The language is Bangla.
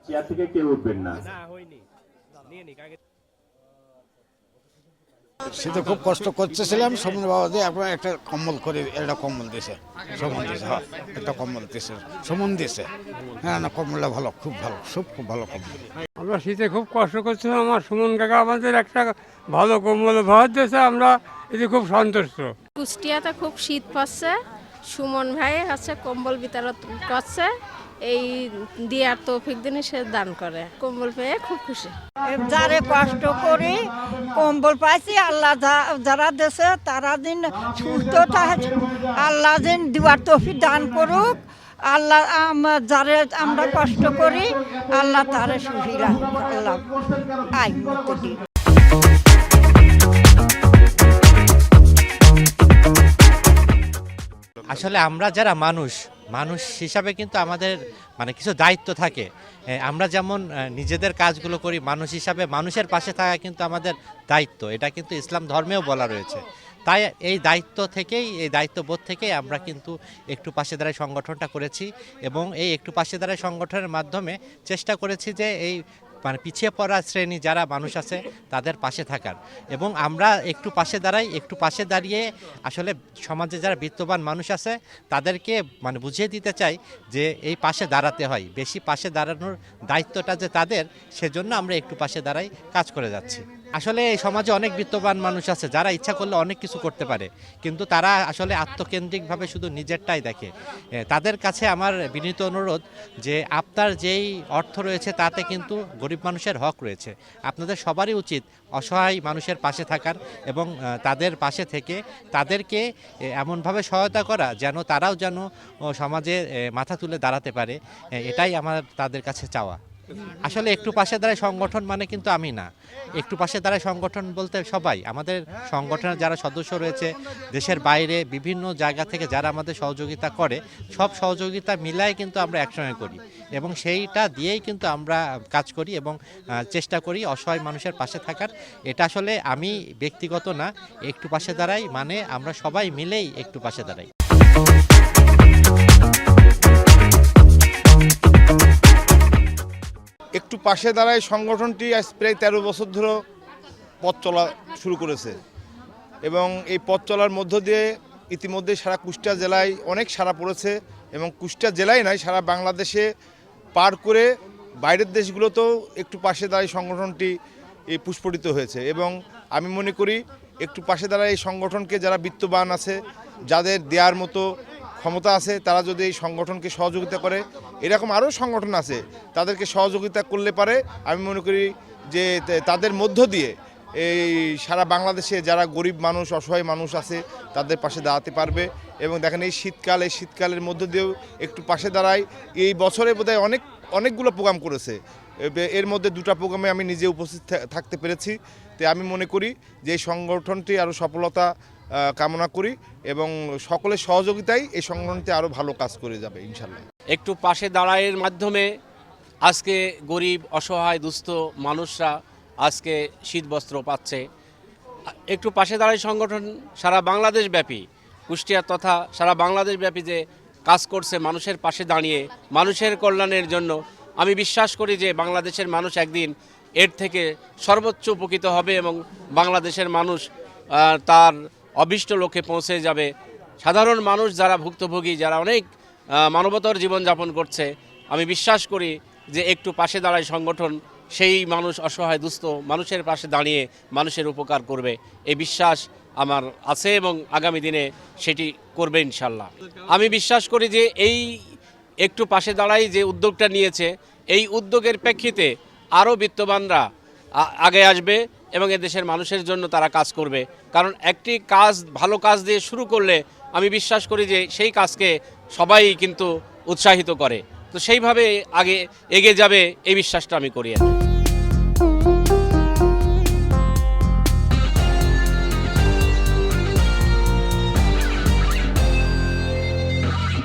চেয়ার থেকে কেউ উঠবেন না। সে তো খুব কষ্ট করতেছিলাম, সমন বাবা দিয়ে আপনার একটা কম্বল করে একটা কম্বল দিয়েছে, সমন দিয়েছে, হ্যাঁ একটা কম্বল দিয়েছে, সমন দিয়েছে। হ্যাঁ না, কম্বলটা ভালো, খুব ভালো, খুব ভালো কম্বল। আমরা শীতে খুব কষ্ট করছিলাম, আমার সুমন কাকা আমাদের একটা ভালো কম্বল ভাত দিয়েছে, আমরা এতে খুব সন্তুষ্ট। কুষ্টিয়াতে খুব শীত পড়ছে, সুমন ভাই হচ্ছে কম্বল বিতরণ করছে, এই দিয়ার তৌফিক দিনে সে দান করে, কম্বল পেয়ে খুব খুশি। যারে কষ্ট করি কম্বল পাইছি, আল্লাহ যারা দেশে তারা দিন সুস্থ থাকে, আল্লাহ দিন দিবার তৌফিক দান করুক। আল্লাহ যারে আমরা কষ্ট করি আল্লাহ তারে সুখী রাখুক, আল্লাহ আই মুক্তি দিন। আসলে আমরা যারা মানুষ হিসাবে কিন্তু আমাদের মানে কিছু দায়িত্ব থাকে। আমরা যেমন নিজেদের কাজগুলো করি, মানুষ হিসাবে মানুষের পাশে থাকা কিন্তু আমাদের দায়িত্ব। এটা কিন্তু ইসলাম ধর্মেও বলা রয়েছে। তাই এই দায়িত্ববোধ থেকেই আমরা কিন্তু একটু পাশে দাঁড়াই সংগঠনটা করেছি এবং এই একটু পাশে দাঁড়াই সংগঠনের মাধ্যমে চেষ্টা করেছি যে এই মানে পিছিয়ে পড়া শ্রেণী যারা মানুষ আছে তাদের পাশে থাকার, এবং আমরা একটু পাশে দাঁড়িয়ে আসলে সমাজে যারা বিত্তবান মানুষ আছে তাদেরকে মানে বুঝিয়ে দিতে চাই যে এই পাশে দাঁড়াতে হয়, বেশি পাশে দাঁড়ানোর দায়িত্বটা যে তাদের, সেজন্য আমরা একটু পাশে দাঁড়াই কাজ করে যাচ্ছি। আসলে এই সমাজে অনেক বিত্তবান মানুষ আছে যারা ইচ্ছা করলে অনেক কিছু করতে পারে, কিন্তু তারা আসলে আত্মকেন্দ্রিকভাবে শুধু নিজেরটাই দেখে। তাদের কাছে আমার বিনীত অনুরোধ যে আপনার যেই অর্থ রয়েছে তাতে কিন্তু গরিব মানুষের হক রয়েছে। আপনাদের সবারই উচিত অসহায় মানুষের পাশে থাকার এবং তাদের পাশে থেকে তাদেরকে এমনভাবে সহায়তা করা যেন তারাও যেন সমাজে মাথা তুলে দাঁড়াতে পারে। এটাই আমার তাদের কাছে চাওয়া। আসলে একটু পাশে দাঁড়ায় সংগঠন মানে কিন্তু আমি না, একটু পাশে দাঁড়ায় সংগঠন বলতে সবাই, আমাদের সংগঠনের যারা সদস্য রয়েছে দেশের বাইরে বিভিন্ন জায়গা থেকে যারা আমাদের সহযোগিতা করে, সব সহযোগিতা মিলাই কিন্তু আমরা একসঙ্গে করি এবং সেইটা দিয়েই কিন্তু আমরা কাজ করি এবং চেষ্টা করি অসহায় মানুষের পাশে থাকার। এটা আসলে আমি ব্যক্তিগত না, একটু পাশে দাঁড়াই মানে আমরা সবাই মিলেই একটু পাশে দাঁড়াই। একটু পাশে দাঁড়ায় সংগঠনটি আজ প্রায় 13 বছর ধরে পথ চলা শুরু করেছে এবং এই পথ চলার মধ্য দিয়ে ইতিমধ্যে সারা কুষ্টিয়া জেলায় অনেক সাড়া পড়েছে এবং কুষ্টিয়া জেলায় নয় সারা বাংলাদেশে পার করে বাইরের দেশগুলোতেও একটু পাশে দাঁড়ায় সংগঠনটি পুষ্পটিত হয়েছে। এবং আমি মনে করি একটু পাশে দাঁড়ায় এই সংগঠনকে যারা বিত্তবান আছে, যাদের দেওয়ার মতো ক্ষমতা আছে, তারা যদি এই সংগঠনকে সহযোগিতা করে, এরকম আরও সংগঠন আছে তাদেরকে সহযোগিতা করলে পারে, আমি মনে করি যে তাদের মধ্য দিয়ে এই সারা বাংলাদেশে যারা গরিব মানুষ অসহায় মানুষ আছে তাদের পাশে দাঁড়াতে পারবে। এবং দেখেন এই শীতকালের মধ্য দিয়েও একটু পাশে দাঁড়ায়। এই বছরে বোধহয় অনেকগুলো প্রোগ্রাম করেছে, এর মধ্যে 2টা প্রোগ্রামে আমি নিজে উপস্থিত থাকতে পেরেছি। তো আমি মনে করি যে এই সংগঠনটি আরও সফলতা কামনা করি এবং সকলের সহযোগিতায় এই সংগঠনটি আরও ভালো কাজ করে যাবে ইনশাল্লাহ। একটু পাশে দাঁড়ায়ের মাধ্যমে আজকে গরিব অসহায় দুস্থ মানুষরা আজকে শীত বস্ত্র পাচ্ছে। একটু পাশে দাঁড়ায় সংগঠন সারা বাংলাদেশ ব্যাপী, কুষ্টিয়া তথা সারা বাংলাদেশ ব্যাপী যে কাজ করছে মানুষের পাশে দাঁড়িয়ে মানুষের কল্যাণের জন্য, আমি বিশ্বাস করি যে বাংলাদেশের মানুষ একদিন এর থেকে সর্বোচ্চ উপকৃত হবে এবং বাংলাদেশের মানুষ তার অভীষ্ট লক্ষ্যে পৌঁছে যাবে। সাধারণ মানুষ যারা ভুক্তভোগী, যারা অনেক মানবতার জীবনযাপন করছে, আমি বিশ্বাস করি যে একটু পাশে দাঁড়ায় সংগঠন সেই মানুষ অসহায় দুস্থ মানুষের পাশে দাঁড়িয়ে মানুষের উপকার করবে, এই বিশ্বাস আমার আছে এবং আগামী দিনে সেটি করবে ইনশাল্লাহ। আমি বিশ্বাস করি যে এই একটু পাশে দাঁড়াই যে উদ্যোগটা নিয়েছে, এই উদ্যোগের প্রেক্ষিতে আরও বিত্তবানরা আগে আসবে এবং এদেশের মানুষের জন্য তারা কাজ করবে। কারণ একটি কাজ ভালো কাজ দিয়ে শুরু করলে আমি বিশ্বাস করি যে সেই কাজকে সবাই কিন্তু উৎসাহিত করে, তো সেইভাবে আগে এগিয়ে যাবে এই বিশ্বাসটা আমি করি।